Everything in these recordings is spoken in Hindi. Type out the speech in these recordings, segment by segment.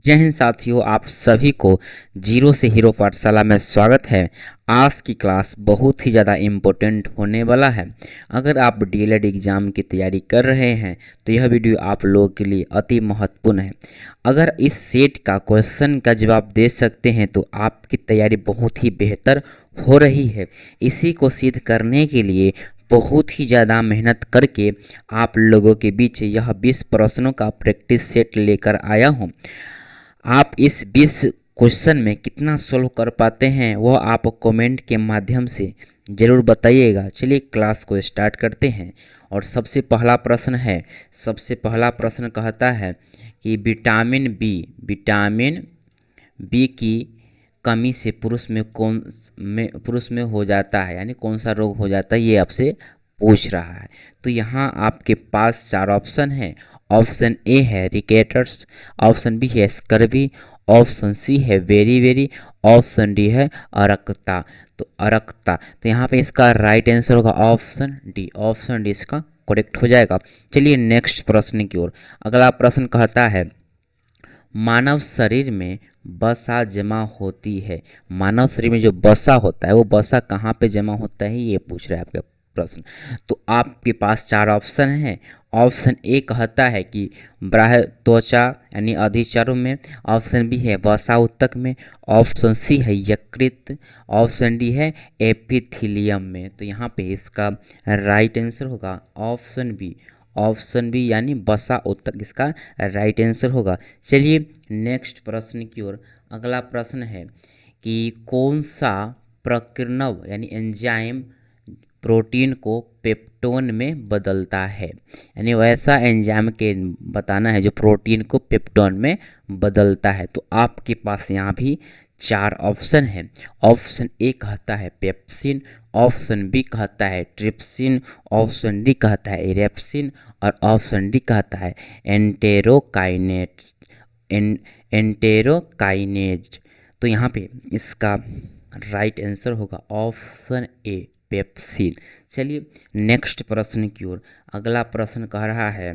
जय हिंद साथियों, आप सभी को जीरो से हीरो पाठशाला में स्वागत है। आज की क्लास बहुत ही ज़्यादा इम्पोर्टेंट होने वाला है। अगर आप डीएलएड एग्ज़ाम की तैयारी कर रहे हैं तो यह वीडियो आप लोगों के लिए अति महत्वपूर्ण है। अगर इस सेट का क्वेश्चन का जवाब दे सकते हैं तो आपकी तैयारी बहुत ही बेहतर हो रही है। इसी को सिद्ध करने के लिए बहुत ही ज़्यादा मेहनत करके आप लोगों के बीच यह 20 प्रश्नों का प्रैक्टिस सेट लेकर आया हूँ। आप इस 20 क्वेश्चन में कितना सोल्व कर पाते हैं वह आप कमेंट के माध्यम से ज़रूर बताइएगा। चलिए क्लास को स्टार्ट करते हैं। और सबसे पहला प्रश्न कहता है कि विटामिन बी की कमी से पुरुष में हो जाता है, यानी कौन सा रोग हो जाता है, ये आपसे पूछ रहा है। तो यहाँ आपके पास 4 ऑप्शन है। ऑप्शन ए है रिकेटर्स, ऑप्शन बी है स्कर्वी, ऑप्शन सी है वेरी, ऑप्शन डी है अरक्ता। तो यहाँ पे इसका राइट आंसर होगा ऑप्शन डी इसका करेक्ट हो जाएगा। चलिए नेक्स्ट प्रश्न की ओर। अगला प्रश्न कहता है मानव शरीर में वसा जमा होती है। मानव शरीर में जो वसा होता है वो वसा कहाँ पे जमा होता है, ये पूछ रहा है आपका प्रश्न। तो आपके पास 4 ऑप्शन हैं। ऑप्शन ए कहता है कि बाह्य त्वचा यानी अधिचर्म में, ऑप्शन बी है वसा ऊतक में, ऑप्शन सी है यकृत, ऑप्शन डी है एपिथीलियम में। तो यहाँ पे इसका राइट आंसर होगा ऑप्शन बी यानी वसा ऊतक इसका राइट आंसर होगा। चलिए नेक्स्ट प्रश्न की ओर। अगला प्रश्न है कि कौन सा प्रकीर्णव यानी एंजाइम प्रोटीन को पेप्टोन में बदलता है, यानी वैसा एंजाइम के बताना है जो प्रोटीन को पेप्टोन में बदलता है। तो आपके पास यहाँ भी 4 ऑप्शन है। ऑप्शन ए कहता है पेप्सिन, ऑप्शन बी कहता है ट्रिप्सिन, ऑप्शन डी कहता है इरेप्सिन और ऑप्शन डी कहता है एंटेरोकाइनेज। तो यहाँ पे इसका राइट आंसर होगा ऑप्शन ए पेप्सिन। चलिए नेक्स्ट प्रश्न की ओर। अगला प्रश्न कह रहा है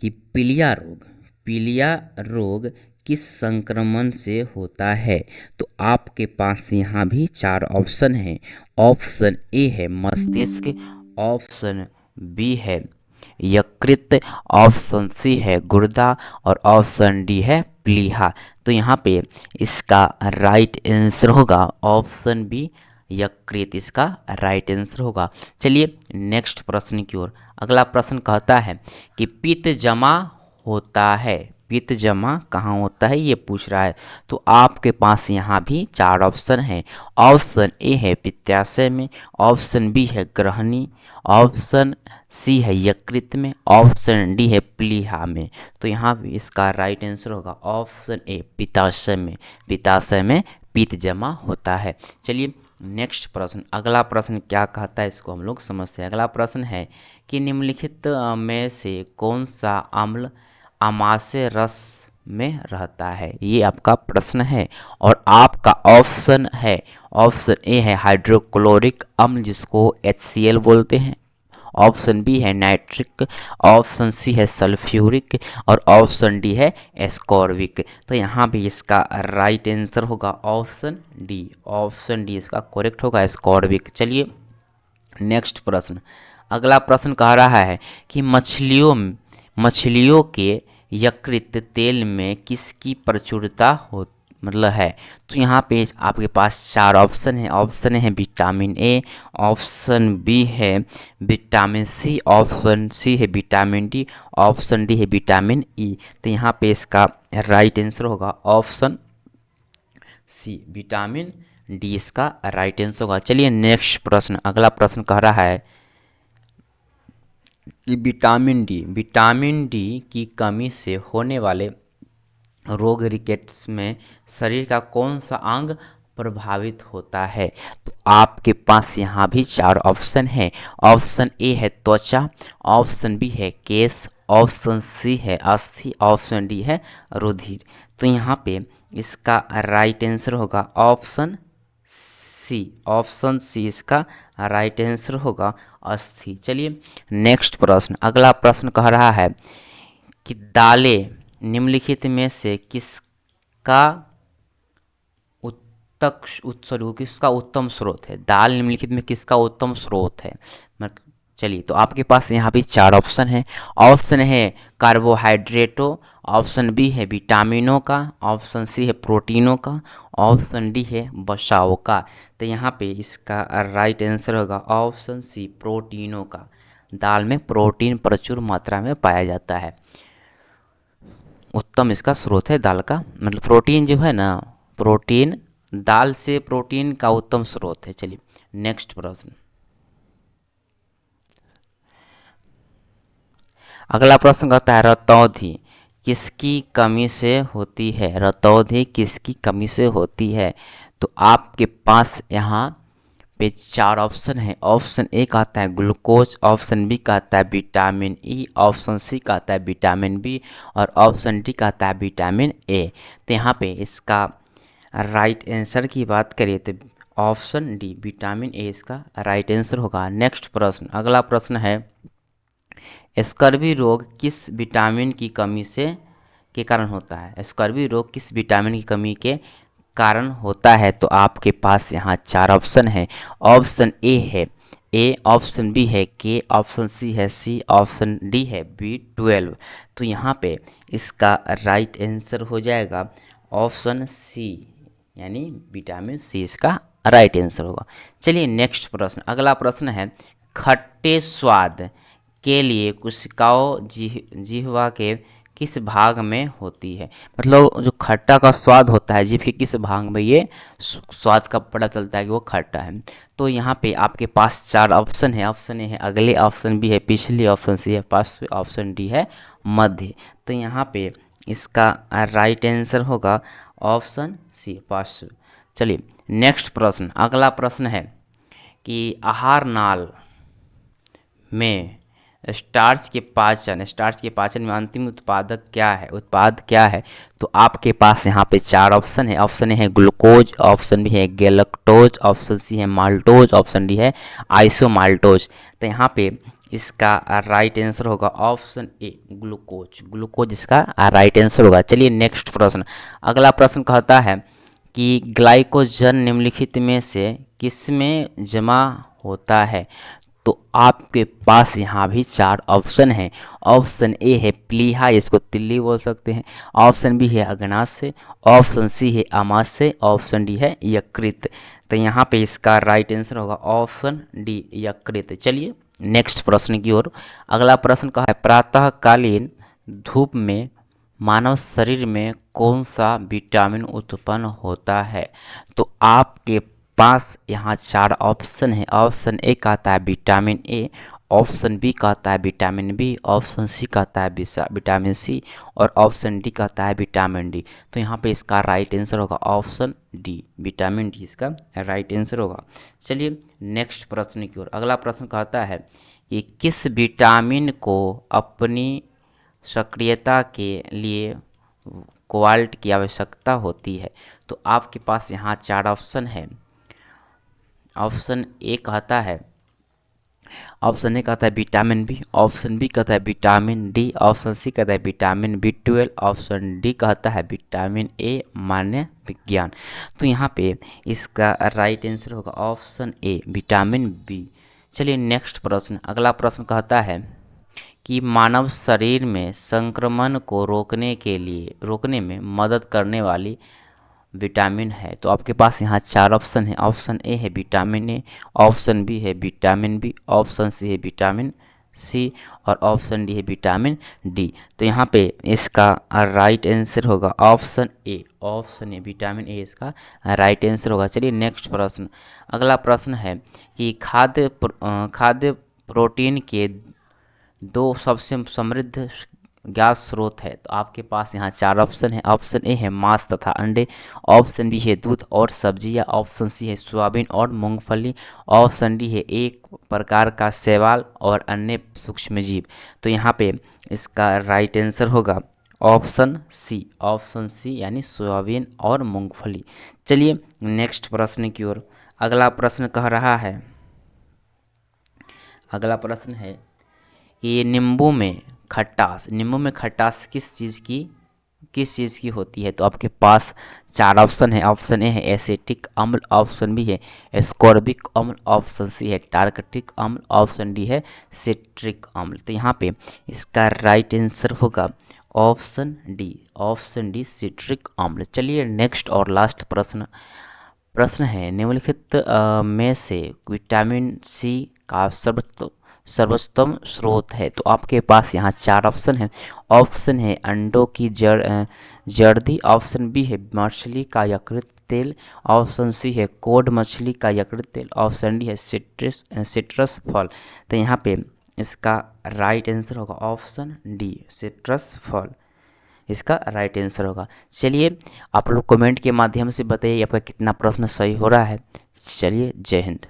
कि पीलिया रोग किस संक्रमण से होता है। तो आपके पास यहाँ भी 4 ऑप्शन हैं। ऑप्शन ए है मस्तिष्क, ऑप्शन बी है यकृत, ऑप्शन सी है गुर्दा और ऑप्शन डी है प्लीहा। तो यहाँ पे इसका राइट आंसर होगा ऑप्शन बी यकृत, इसका राइट आंसर होगा। चलिए नेक्स्ट प्रश्न की ओर। अगला प्रश्न कहता है कि पित्त जमा कहाँ होता है, ये पूछ रहा है। तो आपके पास यहाँ भी 4 ऑप्शन हैं। ऑप्शन ए है पित्ताशय में, ऑप्शन बी है ग्रहणी, ऑप्शन सी है यकृत में, ऑप्शन डी है प्लीहा में। तो यहाँ भी इसका राइट आंसर होगा ऑप्शन ए पित्ताशय में पित्त जमा होता है। चलिए नेक्स्ट प्रश्न। अगला प्रश्न क्या कहता है इसको हम लोग समझते हैं। अगला प्रश्न है कि निम्नलिखित में से कौन सा अम्ल अमाशय रस में रहता है, ये आपका प्रश्न है। और आपका ऑप्शन ए है हाइड्रोक्लोरिक अम्ल जिसको HCl बोलते हैं, ऑप्शन बी है नाइट्रिक, ऑप्शन सी है सल्फ्यूरिक और ऑप्शन डी है एस्कॉर्बिक। तो यहाँ भी इसका राइट आंसर होगा ऑप्शन डी इसका करेक्ट होगा एस्कॉर्बिक। चलिए नेक्स्ट प्रश्न। अगला प्रश्न कह रहा है कि मछलियों के यकृत तेल में किसकी प्रचुरता है। तो यहाँ पे आपके पास 4 ऑप्शन है। ऑप्शन है विटामिन ए, ऑप्शन बी है विटामिन सी, ऑप्शन सी है विटामिन डी, ऑप्शन डी है विटामिन ई। तो यहाँ पे इसका राइट आंसर होगा ऑप्शन सी विटामिन डी, इसका राइट आंसर होगा। चलिए नेक्स्ट प्रश्न। अगला प्रश्न कह रहा है कि विटामिन डी की कमी से होने वाले रोग रिकेट्स में शरीर का कौन सा अंग प्रभावित होता है। तो आपके पास यहाँ भी 4 ऑप्शन है। ऑप्शन ए है त्वचा, ऑप्शन बी है केश, ऑप्शन सी है अस्थि, ऑप्शन डी है रुधिर। तो यहाँ पे इसका राइट आंसर होगा ऑप्शन सी इसका राइट आंसर होगा अस्थि। चलिए नेक्स्ट प्रश्न। अगला प्रश्न कह रहा है कि दालें निम्नलिखित में से किसका किसका उत्तम स्रोत है? दाल निम्नलिखित में किसका उत्तम स्रोत है? चलिए, तो आपके पास यहाँ पे 4 ऑप्शन है। ऑप्शन है कार्बोहाइड्रेटों, ऑप्शन बी है विटामिनों का, ऑप्शन सी है प्रोटीनों का, ऑप्शन डी है वसाओं का। तो यहाँ पे इसका राइट आंसर होगा ऑप्शन सी प्रोटीनों का। दाल में प्रोटीन प्रचुर मात्रा में पाया जाता है, उत्तम इसका स्रोत है दाल का, मतलब प्रोटीन जो है ना, प्रोटीन दाल से प्रोटीन का उत्तम स्रोत है। चलिए नेक्स्ट प्रश्न। अगला प्रश्न कहता है रतौंधी किसकी कमी से होती है? रतौंधी किसकी कमी से होती है? तो आपके पास यहाँ पे 4 ऑप्शन है। ऑप्शन ए कहता है ग्लूकोज, ऑप्शन बी कहता है विटामिन ई, ऑप्शन सी कहता है विटामिन बी और ऑप्शन डी कहता है विटामिन ए। तो यहाँ पे इसका राइट आंसर की बात करिए तो ऑप्शन डी विटामिन ए इसका राइट आंसर होगा। नेक्स्ट प्रश्न, अगला प्रश्न है स्कर्वी रोग किस विटामिन की कमी से के कारण होता है? स्कर्वी रोग किस विटामिन की कमी के कारण होता है? तो आपके पास यहाँ 4 ऑप्शन है। ऑप्शन ए है ए, ऑप्शन बी है के, ऑप्शन सी है सी, ऑप्शन डी है B12। तो यहाँ पे इसका राइट आंसर हो जाएगा ऑप्शन सी, यानी विटामिन सी इसका राइट आंसर होगा। चलिए नेक्स्ट प्रश्न, अगला प्रश्न है खट्टे स्वाद के लिए कोशिकाओं जिह्वा के किस भाग में होती है? मतलब जो खट्टा का स्वाद होता है जीभ के किस भाग में ये स्वाद का पता चलता है कि वो खट्टा है? तो यहाँ पे आपके पास 4 ऑप्शन है। ऑप्शन ए है अगले, ऑप्शन बी है पिछले, ऑप्शन सी है पार्श्व, ऑप्शन डी है मध्य। तो यहाँ पे इसका राइट आंसर होगा ऑप्शन सी पार्श्व। चलिए नेक्स्ट प्रश्न, अगला प्रश्न है कि आहार नाल में स्टार्च के पाचन में अंतिम उत्पाद क्या है? तो आपके पास यहाँ पे 4 ऑप्शन है। ऑप्शन ए है ग्लूकोज, ऑप्शन बी है गैलेक्टोज, ऑप्शन सी है माल्टोज, ऑप्शन डी है आइसोमाल्टोज। तो यहाँ पे इसका राइट आंसर होगा ऑप्शन ए ग्लूकोज इसका राइट आंसर होगा। चलिए नेक्स्ट प्रश्न, अगला प्रश्न कहता है कि ग्लाइकोजन निम्नलिखित में से किसमें जमा होता है? तो आपके पास यहाँ भी 4 ऑप्शन हैं। ऑप्शन ए है प्लीहा, इसको तिल्ली बोल सकते हैं, ऑप्शन बी है अग्नाशय, ऑप्शन सी है आमाशय, ऑप्शन डी है यकृत। तो यहाँ पे इसका राइट आंसर होगा ऑप्शन डी यकृत। चलिए नेक्स्ट प्रश्न की ओर, अगला प्रश्न का है प्रातःकालीन धूप में मानव शरीर में कौन सा विटामिन उत्पन्न होता है? तो आपके पास यहाँ 4 ऑप्शन है। ऑप्शन ए कहता है विटामिन ए, ऑप्शन बी कहता है विटामिन बी, ऑप्शन सी कहता है विटामिन सी और ऑप्शन डी कहता है विटामिन डी। तो यहाँ पे इसका राइट आंसर होगा ऑप्शन डी विटामिन डी इसका राइट आंसर होगा। चलिए नेक्स्ट प्रश्न की ओर, अगला प्रश्न कहता है कि किस विटामिन को अपनी सक्रियता के लिए कोबाल्ट की आवश्यकता होती है? तो आपके पास यहाँ 4 ऑप्शन है। ऑप्शन ए कहता है विटामिन बी, ऑप्शन बी कहता है विटामिन डी, ऑप्शन सी कहता है विटामिन B12, ऑप्शन डी कहता है विटामिन ए मान्य विज्ञान। तो यहाँ पे इसका राइट आंसर होगा ऑप्शन ए विटामिन बी। चलिए नेक्स्ट प्रश्न, अगला प्रश्न कहता है कि मानव शरीर में संक्रमण को रोकने में मदद करने वाली विटामिन है? तो आपके पास यहाँ 4 ऑप्शन है। ऑप्शन ए है विटामिन ए, ऑप्शन बी है विटामिन बी, ऑप्शन सी है विटामिन सी और ऑप्शन डी है विटामिन डी। तो यहाँ पे इसका राइट आंसर होगा ऑप्शन ए विटामिन ए इसका राइट आंसर होगा। चलिए नेक्स्ट प्रश्न, अगला प्रश्न है कि खाद्य प्रोटीन के 2 सबसे समृद्ध ज्ञात स्रोत है? तो आपके पास यहाँ 4 ऑप्शन है। ऑप्शन ए है मांस तथा अंडे, ऑप्शन बी है दूध और सब्जियां, ऑप्शन सी है सोयाबीन और मूंगफली, ऑप्शन डी है एक प्रकार का शैवाल और अन्य सूक्ष्मजीव। तो यहाँ पे इसका राइट आंसर होगा ऑप्शन सी यानी सोयाबीन और मूंगफली। चलिए नेक्स्ट प्रश्न की ओर, अगला प्रश्न कह रहा है, अगला प्रश्न है कि नींबू में खटास किस चीज़ की किस चीज़ की होती है? तो आपके पास 4 ऑप्शन है। ऑप्शन ए है एसिटिक अम्ल, ऑप्शन बी है एस्कॉर्बिक अम्ल, ऑप्शन सी है टार्गटिक अम्ल, ऑप्शन डी है सिट्रिक अम्ल। तो यहाँ पे इसका राइट आंसर होगा option D, option D citric अम्ल। चलिए नेक्स्ट और लास्ट प्रश्न है, निम्नलिखित में से विटामिन सी का सर्वोत्तम स्रोत है? तो आपके पास यहाँ 4 ऑप्शन है। ऑप्शन है अंडों की जर्दी, ऑप्शन बी है मछली का यकृत तेल, ऑप्शन सी है कोड मछली का यकृत तेल, ऑप्शन डी है सिट्रस फल। तो यहाँ पे इसका राइट आंसर होगा ऑप्शन डी सिट्रस फल, इसका राइट आंसर होगा। चलिए आप लोग कमेंट के माध्यम से बताइए आपका कितना प्रश्न सही हो रहा है। चलिए जय हिंद।